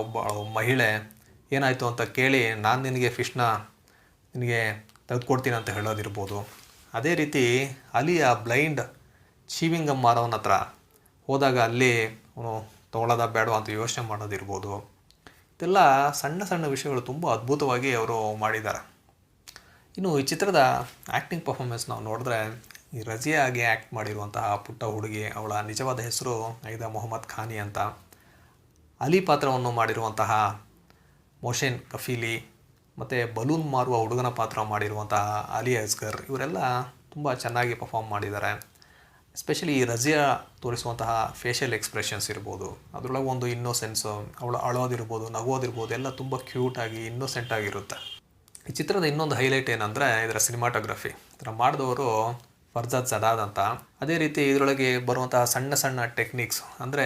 ಒಬ್ಬ ಮಹಿಳೆ ಏನಾಯಿತು ಅಂತ ಕೇಳಿ ನಾನು ನಿನಗೆ ಫಿಶ್ನ ನಿನಗೆ ತೆಗೆದುಕೊಡ್ತೀನಿ ಅಂತ ಹೇಳೋದಿರ್ಬೋದು. ಅದೇ ರೀತಿ ಅಲಿಯ ಬ್ಲೈಂಡ್ ಚೀವಿಂಗ್ ಗಮ್ ಮಾರೋನ ಹತ್ರ ಹೋದಾಗ ಅಲ್ಲಿ ಅವನು ತೊಗೊಳ್ಳೋದ ಬೇಡ ಅಂತ ಯೋಚನೆ ಮಾಡೋದಿರ್ಬೋದು. ಇದೆಲ್ಲ ಸಣ್ಣ ಸಣ್ಣ ವಿಷಯಗಳು ತುಂಬ ಅದ್ಭುತವಾಗಿ ಅವರು ಮಾಡಿದ್ದಾರೆ. ಇನ್ನು ಈ ಚಿತ್ರದ ಆ್ಯಕ್ಟಿಂಗ್ ಪರ್ಫಾರ್ಮೆನ್ಸ್ ನಾವು ನೋಡಿದ್ರೆ, ಈ ರಜಿಯಾ ಆಗಿ ಆ್ಯಕ್ಟ್ ಮಾಡಿರುವಂತಹ ಪುಟ್ಟ ಹುಡುಗಿ, ಅವಳ ನಿಜವಾದ ಹೆಸರು ಐದಾ ಮೊಹಮ್ಮದ್ ಖಾನಿ ಅಂತ. ಅಲಿ ಪಾತ್ರವನ್ನು ಮಾಡಿರುವಂತಹ ಮೊಹಸಿನ್ ಕಫೀಲಿ ಮತ್ತು ಬಲೂನ್ ಮಾರುವ ಹುಡುಗನ ಪಾತ್ರ ಮಾಡಿರುವಂತಹ ಅಲಿ ಅಸ್ಗರ್, ಇವರೆಲ್ಲ ತುಂಬ ಚೆನ್ನಾಗಿ ಪರ್ಫಾರ್ಮ್ ಮಾಡಿದ್ದಾರೆ. ಎಸ್ಪೆಷಲಿ ಈ ರಜಿಯಾ ತೋರಿಸುವಂತಹ ಫೇಶಿಯಲ್ ಎಕ್ಸ್ಪ್ರೆಷನ್ಸ್ ಇರ್ಬೋದು, ಅದರೊಳಗೆ ಒಂದು ಇನ್ನೋಸೆನ್ಸು, ಅವಳು ಅಳೋದಿರ್ಬೋದು, ನಗೋದಿರ್ಬೋದು, ಎಲ್ಲ ತುಂಬ ಕ್ಯೂಟಾಗಿ ಇನ್ನೋಸೆಂಟ್ ಆಗಿರುತ್ತೆ. ಈ ಚಿತ್ರದ ಇನ್ನೊಂದು ಹೈಲೈಟ್ ಏನಂದರೆ ಇದರ ಸಿನಿಮಾಟೋಗ್ರಫಿ. ಇದರ ಮಾಡಿದವರು ಫರ್ಜಾದ್ ಸದಾದ್ ಅಂತ. ಅದೇ ರೀತಿ ಇದರೊಳಗೆ ಬರುವಂತಹ ಸಣ್ಣ ಸಣ್ಣ ಟೆಕ್ನಿಕ್ಸ್, ಅಂದರೆ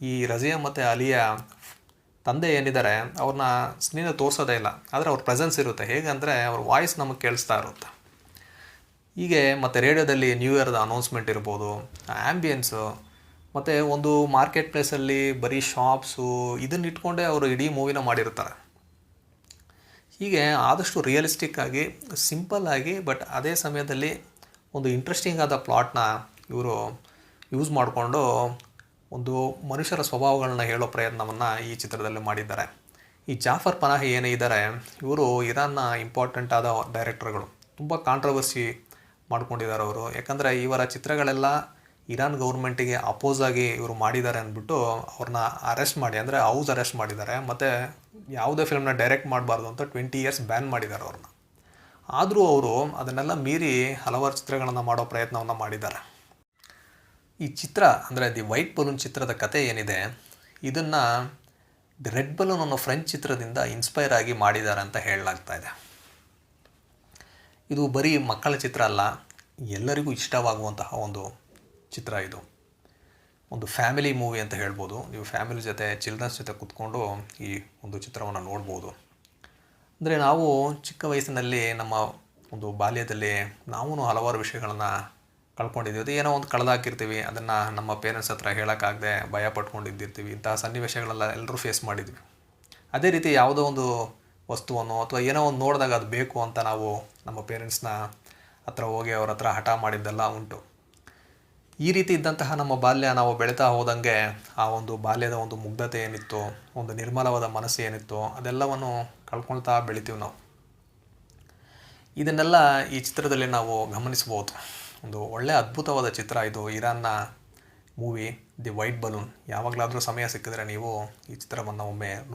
ಈ ರಜಿಯಾ ಮತ್ತು ಅಲಿಯ ತಂದೆ ಏನಿದ್ದಾರೆ ಅವ್ರನ್ನ ಸ್ಕ್ರೀನಲ್ಲಿ ತೋರಿಸೋದೇ ಇಲ್ಲ, ಆದರೆ ಅವ್ರ ಪ್ರೆಸೆನ್ಸ್ ಇರುತ್ತೆ. ಹೇಗಂದರೆ ಅವ್ರ ವಾಯ್ಸ್ ನಮಗೆ ಕೇಳಿಸ್ತಾ ಇರುತ್ತೆ. ಹೀಗೆ ಮತ್ತು ರೇಡಿಯೋದಲ್ಲಿ ನ್ಯೂ ಇಯರ್ದ ಅನೌನ್ಸ್ಮೆಂಟ್ ಇರ್ಬೋದು, ಆ್ಯಂಬಿಯನ್ಸು, ಮತ್ತು ಒಂದು ಮಾರ್ಕೆಟ್ ಪ್ಲೇಸಲ್ಲಿ ಬರೀ ಶಾಪ್ಸು, ಇದನ್ನ ಇಟ್ಕೊಂಡೇ ಅವರು ಇಡೀ ಮೂವಿನ ಮಾಡಿರ್ತಾರೆ. ಹೀಗೆ ಆದಷ್ಟು ರಿಯಲಿಸ್ಟಿಕ್ ಆಗಿ, ಸಿಂಪಲ್ ಆಗಿ, ಬಟ್ ಅದೇ ಸಮಯದಲ್ಲಿ ಒಂದು ಇಂಟ್ರೆಸ್ಟಿಂಗ್ ಆದ ಪ್ಲಾಟ್ನ ಇವರು ಯೂಸ್ ಮಾಡಿಕೊಂಡು ಒಂದು ಮನುಷ್ಯರ ಸ್ವಭಾವಗಳನ್ನ ಹೇಳೋ ಪ್ರಯತ್ನವನ್ನು ಈ ಚಿತ್ರದಲ್ಲಿ ಮಾಡಿದ್ದಾರೆ. ಈ ಜಾಫರ್ ಪನಾಹಿ ಏನೇ ಇದ್ದಾರೆ, ಇವರು ಇರಾನ್ನ ಇಂಪಾರ್ಟೆಂಟ್ ಆದ ಡೈರೆಕ್ಟರ್ಗಳು. ತುಂಬ ಕಾಂಟ್ರವರ್ಸಿ ಮಾಡ್ಕೊಂಡಿದ್ದಾರೆ ಅವರು. ಯಾಕಂದರೆ ಇವರ ಚಿತ್ರಗಳೆಲ್ಲ ಇರಾನ್ ಗೌರ್ಮೆಂಟಿಗೆ ಅಪೋಸಾಗಿ ಇವರು ಮಾಡಿದ್ದಾರೆ ಅಂದ್ಬಿಟ್ಟು ಅವ್ರನ್ನ ಅರೆಸ್ಟ್ ಮಾಡಿ, ಅಂದರೆ ಹೌಸ್ ಅರೆಸ್ಟ್ ಮಾಡಿದ್ದಾರೆ. ಮತ್ತು ಯಾವುದೇ ಫಿಲ್ಮ್ನ ಡೈರೆಕ್ಟ್ ಮಾಡಬಾರ್ದು ಅಂತ 20 years ಬ್ಯಾನ್ ಮಾಡಿದ್ದಾರೆ ಅವ್ರನ್ನ. ಆದರೂ ಅವರು ಅದನ್ನೆಲ್ಲ ಮೀರಿ ಹಲವಾರು ಚಿತ್ರಗಳನ್ನು ಮಾಡೋ ಪ್ರಯತ್ನವನ್ನು ಮಾಡಿದ್ದಾರೆ. ಈ ಚಿತ್ರ ಅಂದರೆ ದಿ ವೈಟ್ ಬಲೂನ್ ಚಿತ್ರದ ಕತೆ ಏನಿದೆ, ಇದನ್ನು ದಿ ರೆಡ್ ಬಲೂನ್ ಅನ್ನೋ ಫ್ರೆಂಚ್ ಚಿತ್ರದಿಂದ ಇನ್ಸ್ಪೈರ್ ಆಗಿ ಮಾಡಿದ್ದಾರೆ ಅಂತ ಹೇಳಲಾಗ್ತಾ ಇದೆ. ಇದು ಬರೀ ಮಕ್ಕಳ ಚಿತ್ರ ಅಲ್ಲ, ಎಲ್ಲರಿಗೂ ಇಷ್ಟವಾಗುವಂತಹ ಒಂದು ಚಿತ್ರ. ಇದು ಒಂದು ಫ್ಯಾಮಿಲಿ ಮೂವಿ ಅಂತ ಹೇಳ್ಬೋದು. ನೀವು ಫ್ಯಾಮಿಲಿ ಜೊತೆ, ಚಿಲ್ಡ್ರನ್ಸ್ ಜೊತೆ ಕೂತ್ಕೊಂಡು ಈ ಒಂದು ಚಿತ್ರವನ್ನು ನೋಡ್ಬೋದು. ಅಂದರೆ ನಾವು ಚಿಕ್ಕ ವಯಸ್ಸಿನಲ್ಲಿ ನಮ್ಮ ಒಂದು ಬಾಲ್ಯದಲ್ಲಿ ನಾವು ಹಲವಾರು ವಿಷಯಗಳನ್ನು ಕಳ್ಕೊಂಡಿದ್ದೀವಿ. ಏನೋ ಒಂದು ಕಳೆದಾಕಿರ್ತೀವಿ, ಅದನ್ನು ನಮ್ಮ ಪೇರೆಂಟ್ಸ್ ಹತ್ರ ಹೇಳೋಕ್ಕಾಗದೆ ಭಯ ಪಟ್ಕೊಂಡಿದ್ದಿರ್ತೀವಿ. ಇಂತಹ ಸನ್ನಿವೇಶಗಳೆಲ್ಲ ಎಲ್ಲರೂ ಫೇಸ್ ಮಾಡಿದ್ವಿ. ಅದೇ ರೀತಿ ಯಾವುದೋ ಒಂದು ವಸ್ತುವನ್ನು ಅಥವಾ ಏನೋ ಒಂದು ನೋಡಿದಾಗ ಅದು ಬೇಕು ಅಂತ ನಾವು ನಮ್ಮ ಪೇರೆಂಟ್ಸ್ನ ಹತ್ರ ಹೋಗಿ ಅವ್ರ ಹತ್ರ ಹಠ ಮಾಡಿದ್ದೆಲ್ಲ ಉಂಟು. ಈ ರೀತಿ ಇದ್ದಂತಹ ನಮ್ಮ ಬಾಲ್ಯ ನಾವು ಬೆಳೀತಾ ಹೋದಂಗೆ ಆ ಒಂದು ಬಾಲ್ಯದ ಒಂದು ಮುಗ್ಧತೆ ಏನಿತ್ತು, ಒಂದು ನಿರ್ಮಲವಾದ ಮನಸ್ಸು ಏನಿತ್ತು, ಅದೆಲ್ಲವನ್ನು ಕಳ್ಕೊಳ್ತಾ ಬೆಳಿತೀವಿ ನಾವು. ಇದನ್ನೆಲ್ಲ ಈ ಚಿತ್ರದಲ್ಲಿ ನಾವು ಗಮನಿಸ್ಬೋದು. ಒಂದು ಒಳ್ಳೆಯ ಅದ್ಭುತವಾದ ಚಿತ್ರ ಇದು, ಇರಾನ್ನ ಮೂವಿ ದಿ ವೈಟ್ ಬಲೂನ್. ಯಾವಾಗಲಾದರೂ ಸಮಯ ಸಿಕ್ಕಿದ್ರೆ ನೀವು ಈ ಚಿತ್ರವನ್ನು ಒಮ್ಮೆ